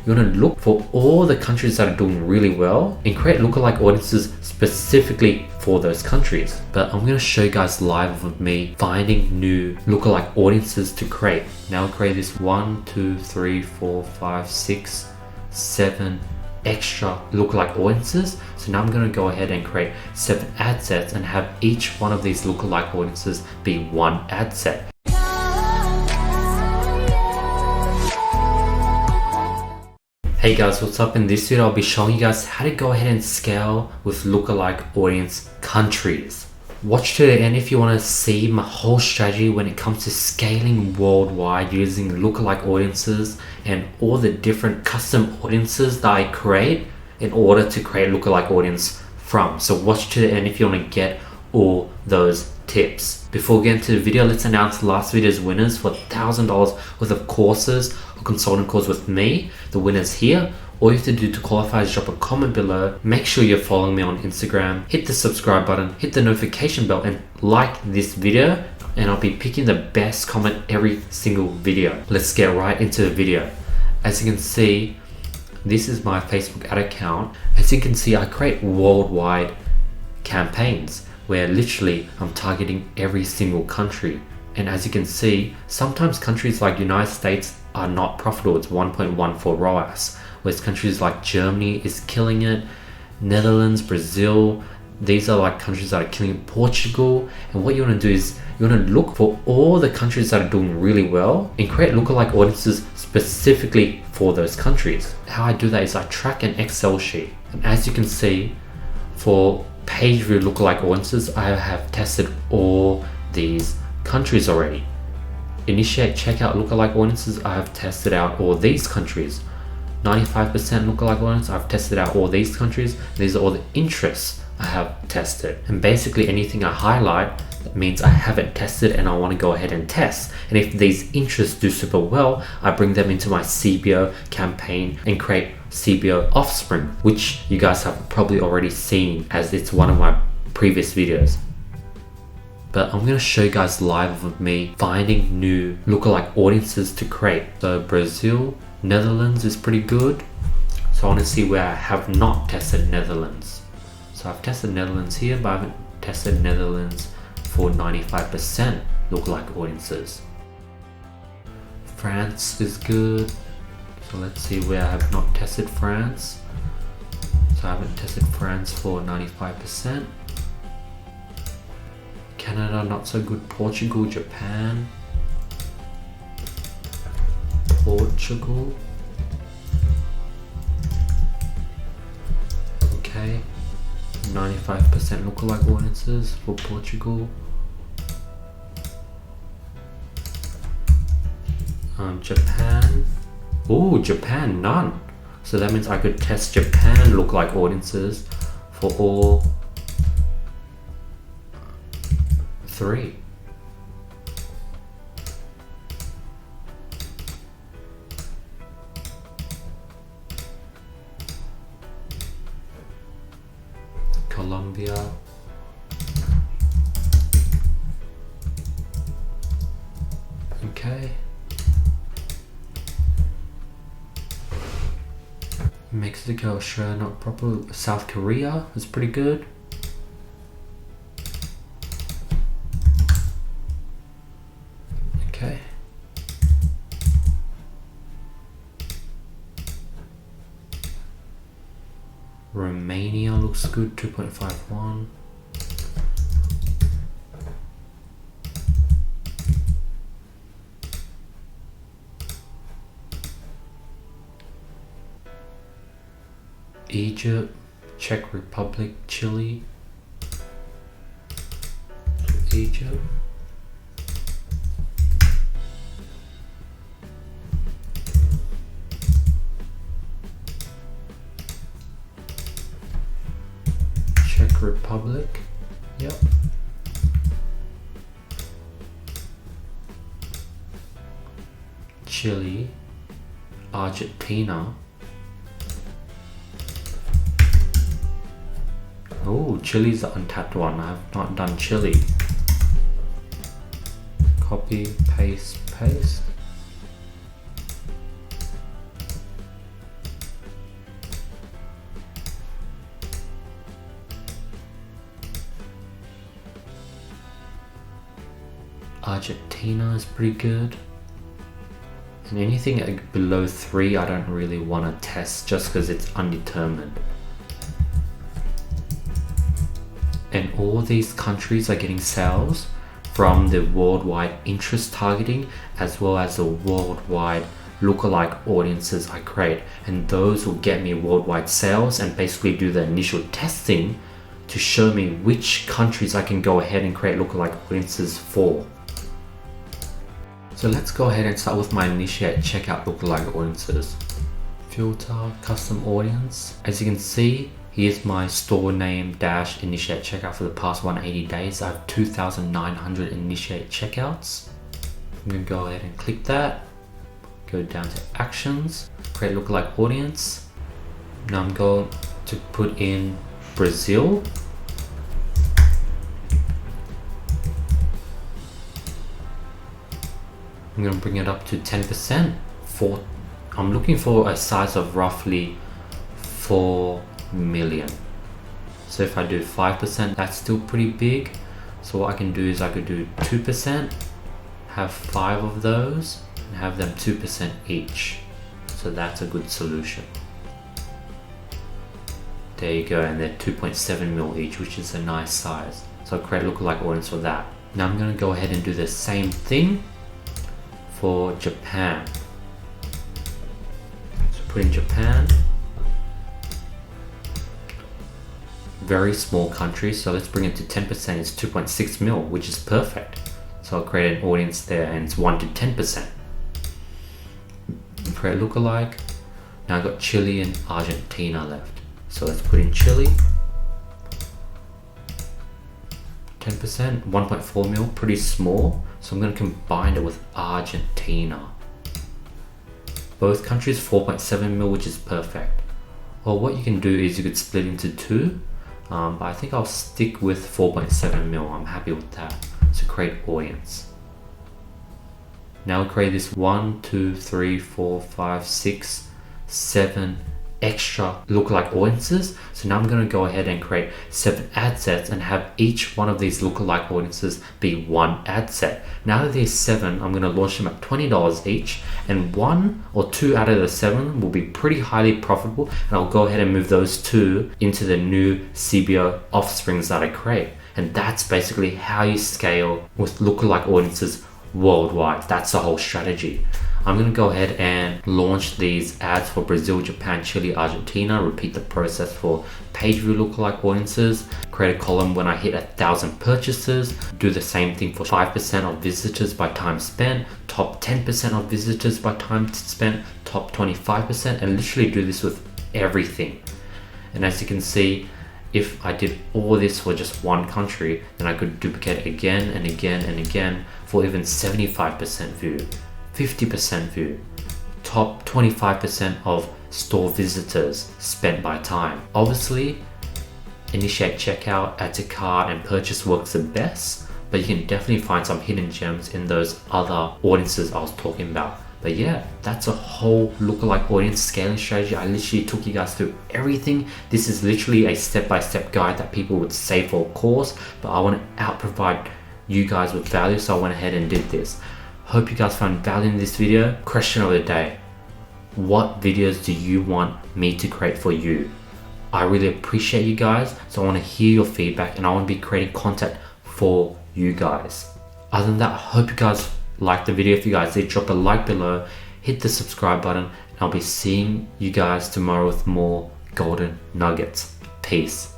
you want to look for all the countries that are doing really well and create lookalike audiences specifically for those countries. But I'm going to show you guys live of me finding new lookalike audiences to create. Now I'll create this 1, 2, 3, 4, 5, 6, 7 extra lookalike audiences. So now I'm going to go ahead and create 7 ad sets and have each one of these lookalike audiences be one ad set. Hey guys, what's up? In this video I'll be showing you guys how to go ahead and scale with lookalike audience countries. Watch to the end if you want to see my whole strategy when it comes to scaling worldwide using lookalike audiences and all the different custom audiences that I create in order to create lookalike audience from. So watch to the end if you want to get all those tips. Before we get into the video, let's announce last video's winners for $1,000 worth of courses or consulting calls with me. The winner's here. All you have to do to qualify is drop a comment below. Make sure you're following me on Instagram. Hit the subscribe button, hit the notification bell, and like this video. And I'll be picking the best comment every single video. Let's get right into the video. As you can see, this is my Facebook ad account. As you can see, I create worldwide campaigns where literally I'm targeting every single country. And as you can see, sometimes countries like United States are not profitable. It's 1.14 ROAS, whereas countries like Germany is killing it, Netherlands, Brazil, these are like countries that are killing it, Portugal. And what you want to do is you want to look for all the countries that are doing really well and create lookalike audiences specifically for those countries. How I do that is I track an Excel sheet. And as you can see, for page view lookalike audiences, I have tested all these countries already. Initiate checkout lookalike audiences, I have tested out all these countries. 95% lookalike audience, I've tested out all these countries. These are all the interests I have tested. And basically anything I highlight, that means I haven't tested and I want to go ahead and test. And if these interests do super well, I bring them into my CBO campaign and create CBO offspring, which you guys have probably already seen as it's one of my previous videos. But I'm going to show you guys live of me finding new lookalike audiences to create. So Brazil, Netherlands is pretty good. So I want to see where I have not tested Netherlands. So I've tested Netherlands here, but I haven't tested Netherlands for 95% lookalike audiences. France is good. So let's see where I have not tested France. So I haven't tested France for 95%. Canada, not so good. Portugal, Japan. Portugal. Okay. 95% lookalike audiences for Portugal. Japan. Oh, Japan, none. So that means I could test Japan lookalike audiences for all 3. Colombia. Okay. Mexico, Australia, not proper. South Korea is pretty good. Okay. Romania looks good, 2.51. Egypt, Czech Republic, Chile, Egypt. Czech Republic, yep. Chile, Argentina. Oh, Chile's the untapped one. I have not done Chile. Copy, paste, paste. Argentina is pretty good. And anything below 3 I don't really want to test just because it's undetermined. And all these countries are getting sales from the worldwide interest targeting as well as the worldwide lookalike audiences I create, and those will get me worldwide sales and basically do the initial testing to show me which countries I can go ahead and create lookalike audiences for. So let's go ahead and start with my initiate checkout lookalike audiences. Filter custom audience. As you can see, here's my store name dash initiate checkout for the past 180 days. I have 2,900 initiate checkouts. I'm gonna go ahead and click that. Go down to actions, create lookalike audience. Now I'm going to put in Brazil. I'm going to bring it up to 10%. I'm looking for a size of roughly 4 million. So if I do 5%, that's still pretty big. So what I can do is I could do 2%, have 5 of those, and have them 2% each. So that's a good solution. There you go, and they're 2.7 mil each, which is a nice size. So I'll create a lookalike audience for that. Now I'm going to go ahead and do the same thing for Japan. So put in Japan. Very small country, so let's bring it to 10%. It's 2.6 mil, which is perfect. So I'll create an audience there, and it's 1 to 10%. Create lookalike. Now I've got Chile and Argentina left. So let's put in Chile. 10%, 1.4 mil, pretty small. So I'm going to combine it with Argentina. Both countries 4.7 mil, which is perfect. Well, what you can do is you could split into 2. But I think I'll stick with 4.7 mil. I'm happy with that. So create audience. Now we'll create this 1, 2, 3, 4, 5, 6, 7 extra lookalike audiences. So now I'm going to go ahead and create 7 ad sets and have each one of these lookalike audiences be 1 ad set. Now that there's 7, I'm going to launch them at $20 each, and 1 or 2 out of the 7 will be pretty highly profitable, and I'll go ahead and move those 2 into the new CBO offsprings that I create. And that's basically how you scale with lookalike audiences worldwide. That's the whole strategy. I'm going to go ahead and launch these ads for Brazil, Japan, Chile, Argentina. Repeat the process for page view lookalike audiences. Create a column when I hit 1,000 purchases. Do the same thing for 5% of visitors by time spent, top 10% of visitors by time spent, top 25%, and literally do this with everything. And as you can see, if I did all this for just one country, then I could duplicate it again and again and again for even 75% view. 50% view, top 25% of store visitors spent by time. Obviously, initiate checkout, add to cart, and purchase works the best, but you can definitely find some hidden gems in those other audiences I was talking about. But yeah, that's a whole lookalike audience scaling strategy. I literally took you guys through everything. This is literally a step-by-step guide that people would say for a course, but I want to out-provide you guys with value, so I went ahead and did this. Hope you guys found value in this video. Question of the day: what videos do you want me to create for you? I really appreciate you guys, so I want to hear your feedback and I want to be creating content for you guys. Other than that, I hope you guys liked the video. If you guys did, drop a like below, hit the subscribe button, and I'll be seeing you guys tomorrow with more golden nuggets. Peace.